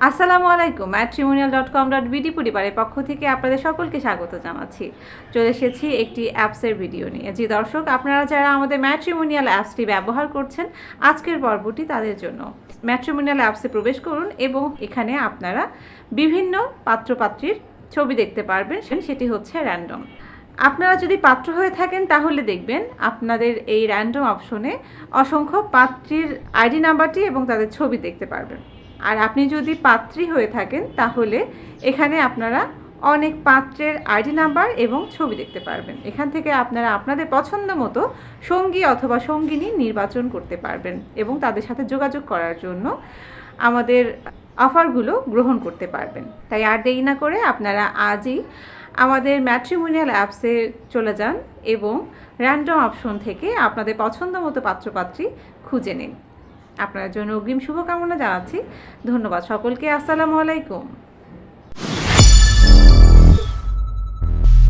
আসসালামু আলাইকুম। matrimonial.com.bd পরিবারের পক্ষ থেকে আপনাদের সকলকে স্বাগত জানাচ্ছি। চলে এসেছি একটি অ্যাপসের ভিডিও নিয়ে। জি দর্শক, আপনারা যারা আমাদের ম্যাট্রিমোনিয়াল অ্যাপসটি ব্যবহার করছেন, আজকের পর্বটি তাদের জন্য। ম্যাট্রিমোনিয়াল অ্যাপসে প্রবেশ করুন এবং এখানে আপনারা বিভিন্ন পাত্রপাত্রীর ছবি দেখতে পারবেন, সেটি হচ্ছে র্যান্ডম। আপনারা যদি পাত্র হয়ে থাকেন তাহলে দেখবেন আপনাদের এই র্যান্ডম অপশনে অসংখ্য পাত্রীর আইডি নাম্বারটি এবং তাদের ছবি দেখতে পারবেন। আর আপনি যদি পাত্রী হয়ে থাকেন তাহলে এখানে আপনারা অনেক পাত্রের আইডি নাম্বার এবং ছবি দেখতে পারবেন। এখান থেকে আপনারা আপনাদের পছন্দ মতো সঙ্গী অথবা সঙ্গিনী নির্বাচন করতে পারবেন এবং তাদের সাথে যোগাযোগ করার জন্য আমাদের অফারগুলো গ্রহণ করতে পারবেন। তাই আর দেরি না করে আপনারা আজই আমাদের ম্যাট্রিমোনিয়াল অ্যাপসে চলে যান এবং র্যান্ডম অপশন থেকে আপনাদের পছন্দ মতো পাত্রপাত্রী খুঁজে নিন। আপনার জন্য অগ্রিম শুভকামনা জানাচ্ছি। ধন্যবাদ সকলকে। আসসালামু আলাইকুম।